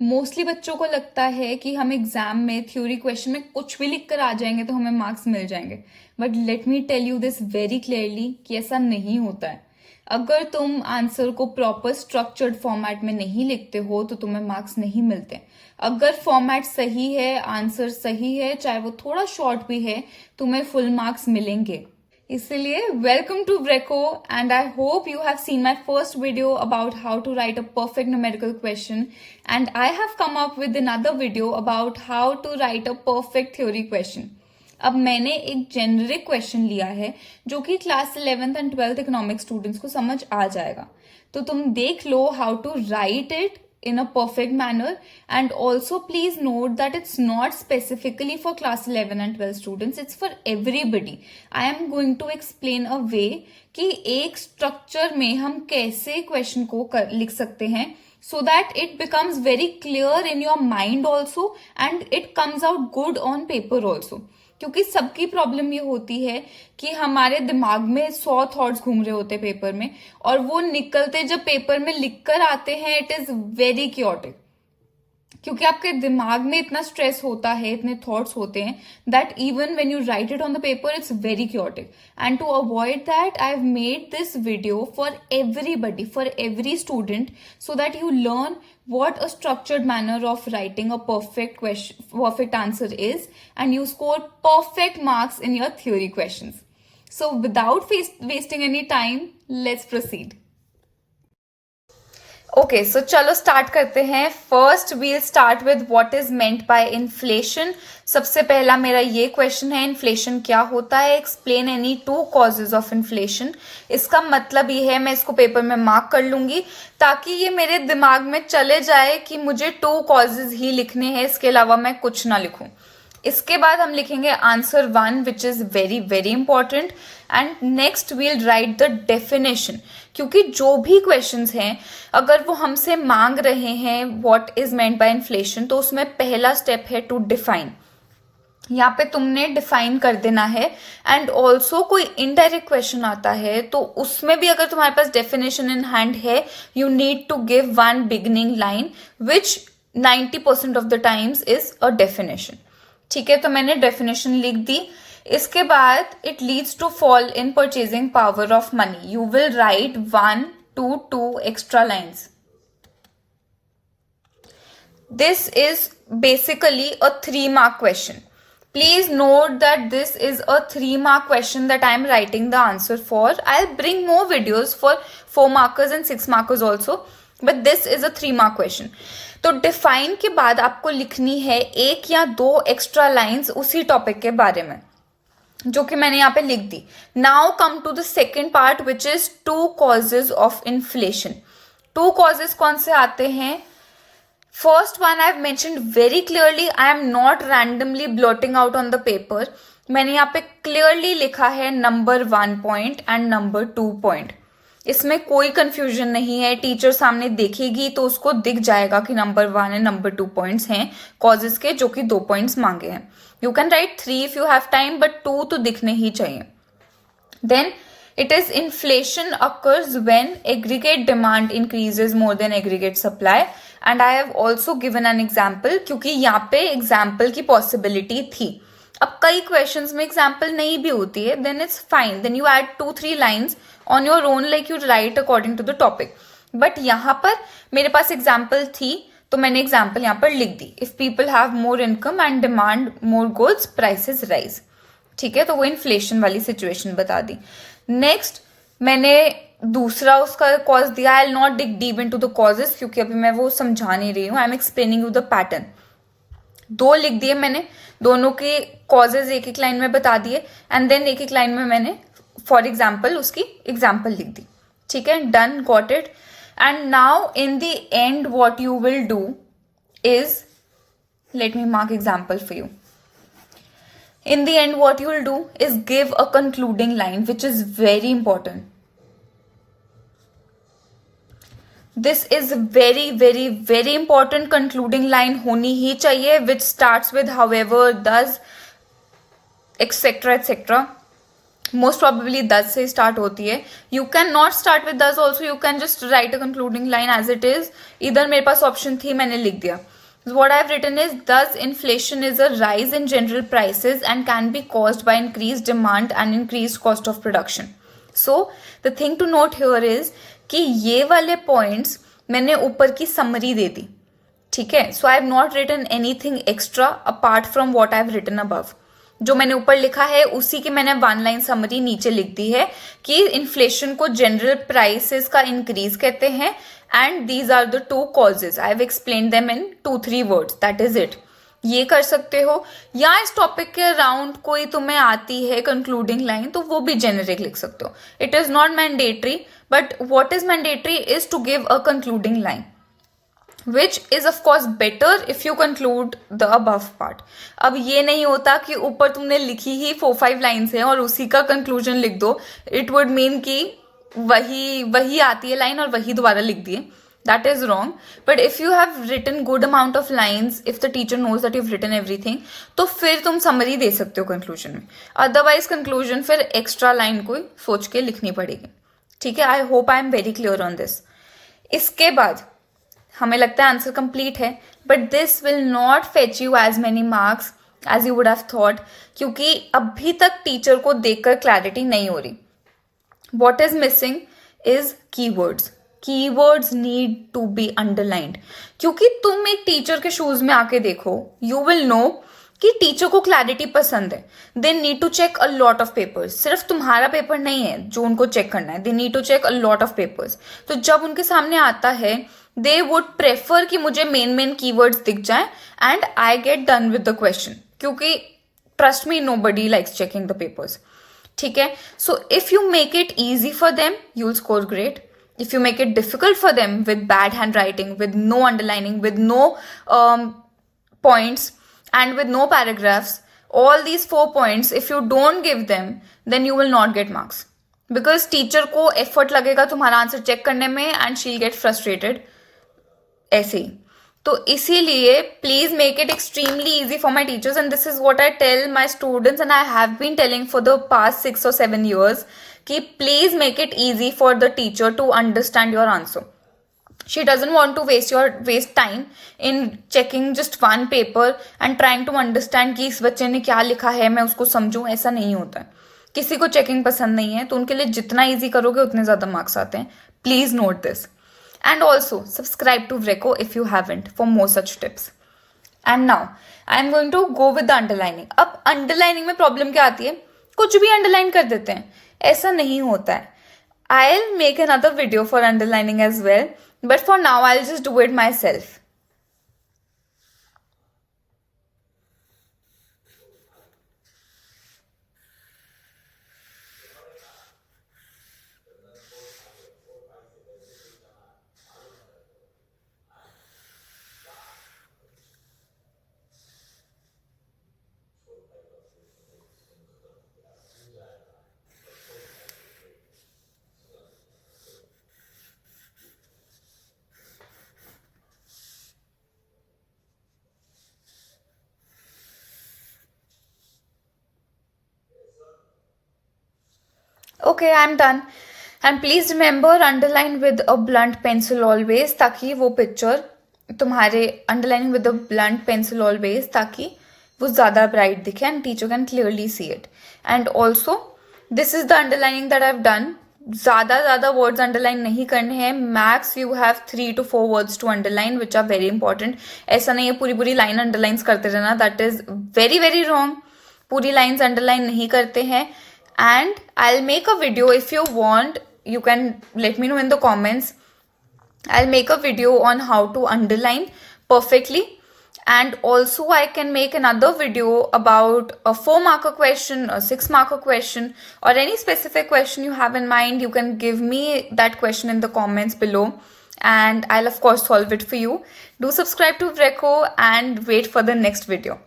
Mostly बच्चों को लगता है कि हम एग्जाम में थ्योरी क्वेश्चन में कुछ भी लिख कर आ जाएंगे तो हमें मार्क्स मिल जाएंगे, but let me tell you this very clearly कि ऐसा नहीं होता है। अगर तुम आंसर को प्रॉपर स्ट्रक्चर्ड फॉर्मेट में नहीं लिखते हो तो तुम्हें मार्क्स नहीं मिलते। अगर फॉर्मेट सही है, आंसर सही है, चाहे वो थोड़ा शॉर्ट भी है, तुम्हें फुल मार्क्स मिलेंगे। इसलिए वेलकम टू ब्रेको and I hope you have seen my first video about how to write a perfect numerical question, and I have come up with another video about how to write a perfect theory question. अब मैंने एक generic question लिया है जो कि class 11th and 12th economics students को समझ आ जाएगा, तो तुम देख लो how to write it in a perfect manner. And also please note that it's not specifically for class 11 and 12 students, it's for everybody. I am going to explain a way कि एक structure में हम कैसे question को लिख सकते हैं so that it becomes very clear in your mind also and it comes out good on paper also. क्योंकि सबकी प्रॉब्लम ये होती है कि हमारे दिमाग में 100 थॉट्स घूम रहे होते हैं पेपर में, और वो निकलते जब पेपर में लिख कर आते हैं इट इज वेरी क्योटिक, क्योंकि आपके दिमाग में इतना स्ट्रेस होता है, इतने थॉट्स होते हैं that even when you write it on the paper it's very chaotic. And to avoid that I have made this video for everybody, for every student, so that you learn what a structured manner of writing a perfect answer is, and you score perfect marks in your theory questions. So without wasting any time, let's proceed. Okay, so चलो start करते हैं. First we'll start with what is meant by inflation. सबसे पहला मेरा ये question है, inflation क्या होता है? Explain any two causes of inflation. इसका मतलब ये है, मैं इसको पेपर में मार्क कर लूंगी ताकि ये मेरे दिमाग में चले जाए कि मुझे टू कॉजेज ही लिखने हैं, इसके अलावा मैं कुछ ना लिखूं. इसके बाद हम लिखेंगे answer 1 which is very very important, and next we'll write the definition. क्योंकि जो भी क्वेश्चंस हैं अगर वो हमसे मांग रहे हैं what is meant by inflation, तो उसमें पहला स्टेप है टू डिफाइन. यहाँ पे तुमने डिफाइन कर देना है. एंड ऑल्सो कोई इनडायरेक्ट क्वेश्चन आता है तो उसमें भी अगर तुम्हारे पास डेफिनेशन इन हैंड है, you need to give one beginning line which 90% of the times is a definition. ठीक है, तो मैंने डेफिनेशन लिख दी. इसके बाद it leads to fall in purchasing power of money. You will write 1 to 2 extra lines. This is basically a 3-mark question. Please note that this is a 3-mark question that I am writing the answer for. I'll bring more videos for 4 markers and 6 markers also, but this is a 3-mark question. तो define के बाद आपको लिखनी है 1 या 2 extra lines उसी topic के बारे में, जो कि मैंने यहाँ पे लिख दी. Now come to the second part which is two causes of inflation. Two causes कौन से आते हैं? First one I have mentioned very clearly. I am not randomly blotting out on the paper. मैंने यहाँ पे क्लियरली लिखा है number 1 point and number 2 point. इसमें कोई कंफ्यूजन नहीं है. टीचर सामने देखेगी तो उसको दिख जाएगा कि नंबर 1 एंड नंबर 2 पॉइंट्स हैं कॉजेज के, जो कि 2 पॉइंट्स मांगे हैं. You can write 3 if you have time, but 2 तो दिखने ही चाहिए. Then it is inflation occurs when aggregate demand increases more than aggregate supply, and I have also given an example क्योंकि यहाँ पे example की possibility थी. अब कई questions में example नहीं भी होती है, then it's fine. Then you add 2-3 lines on your own like you write according to the topic. But यहाँ पर मेरे पास example थी तो मैंने एग्जाम्पल यहाँ पर लिख दी. If people have more income and demand more goods prices rise. ठीक है, तो वो इन्फ्लेशन वाली सिचुएशन बता दी. नेक्स्ट मैंने दूसरा उसका कॉज दिया. I will not dig deep into the causes क्योंकि अभी मैं वो समझा नहीं रही हूँ. I am explaining you the pattern. 2 लिख दिए मैंने, दोनों के कॉजेज एक एक लाइन में बता दिए, एंड देन एक एक लाइन में मैंने फॉर एग्जाम्पल उसकी एग्जाम्पल लिख दी. ठीक है, done, got it. And now in the end what you will do is, let me mark example for you. In the end what you will do is give a concluding line which is very important. This is very very very important. concluding line होनी ही चाहिए which starts with however, thus, etc etc. Most probably 10 से start होती है. You can not start with 10 also, you can just write a concluding line as it is. इधर मेरे पास option थी, मैंने लिख दिया. What I've written is, thus inflation is a rise in general prices and can be caused by increased demand and increased cost of production. So the thing to note here is कि ये वाले points मैंने ऊपर की summary दे दी, ठीक है. So I have not written anything extra apart from what I have written above. जो मैंने ऊपर लिखा है उसी की मैंने 1 लाइन समरी नीचे लिख दी है कि इन्फ्लेशन को जनरल प्राइसेस का इंक्रीज कहते हैं and these are the 2 causes. I have explain them in 2-3 words, that is it. ये कर सकते हो, या इस टॉपिक के अराउंड कोई तुम्हें आती है कंक्लूडिंग लाइन तो वो भी जेनेरिक लिख सकते हो. It is not mandatory, but what is mandatory is to give a concluding line, which is of course better if you conclude the above part. अब ये नहीं होता कि ऊपर तुमने लिखी ही 4-5 लाइन्स है और उसी का कंक्लूजन लिख दो. इट वुड मीन कि वही आती है लाइन और वही दोबारा लिख दिए. That is wrong. But if you have written good amount of lines, if the teacher knows that you've written everything, तो फिर तुम समरी दे सकते हो कंक्लूजन में. अदरवाइज कंक्लूजन फिर एक्स्ट्रा लाइन कोई सोच के लिखनी पड़ेगी, ठीक है. I hope I am very clear on this. इसके बाद हमें लगता है आंसर कंप्लीट है, but this will not fetch you as many marks as you would have thought, क्योंकि अभी तक टीचर को देखकर क्लैरिटी नहीं हो रही. What is missing is keywords. Keywords need to be underlined, क्योंकि तुम एक टीचर के शूज में आके देखो, यू विल नो कि टीचर को क्लैरिटी पसंद है. They need to check a lot of papers. सिर्फ तुम्हारा पेपर नहीं है जो उनको चेक करना है, they need to check a lot of papers. तो जब उनके सामने आता है, दे वुड प्रेफर कि मुझे मेन कीवर्ड्स दिख जाए and I get done with the question, क्योंकि trust me nobody likes checking the papers, ठीक है. So if you make it easy for them you will score great. If you make it difficult for them with bad handwriting, with no underlining, with no points, and with no paragraphs, all these 4 points, if you don't give them, then you will not get marks. Because teacher को effort लगेगा तुम्हारा answer check करने में and she'll get frustrated. ऐसे ही. तो इसीलिए please make it extremely easy for my teachers, and this is what I tell my students and I have been telling for the past 6 or 7 years कि please make it easy for the teacher to understand your answer. She doesn't want to waste time in checking just one paper and trying to understand कि इस बच्चे ने क्या लिखा है, मैं उसको समझूं. ऐसा नहीं होता है. किसी को चेकिंग पसंद नहीं है, तो उनके लिए जितना ईजी करोगे उतने ज्यादा मार्क्स आते हैं. Please note this. And also subscribe to Vreco if you haven't for more such tips. And now I am going to go with the underlining. अब underlining में problem क्या आती है, कुछ भी underline कर देते हैं. ऐसा नहीं होता है. I'll make another video for underlining as well, but for now I'll just do it myself. Okay, I'm done. And please remember, underline with a blunt pencil always, ताकि वो पिक्चर तुम्हारे underlining with a blunt pencil always, ताकि वो ज़्यादा bright दिखे and teacher can clearly see it. And also, this is the underlining that I've done. ज़्यादा words underline नहीं करने हैं. Max you have 3 to 4 words to underline, which are very important. ऐसा नहीं है पूरी line underlines करते रहना. That is very wrong. पूरी lines underline नहीं करते हैं. And I'll make a video if you want. You can let me know in the comments. I'll make a video on how to underline perfectly. And also I can make another video about a 4-marker question, a 6-marker question, or any specific question you have in mind. You can give me that question in the comments below, and I'll of course solve it for you. Do subscribe to Vreco and wait for the next video.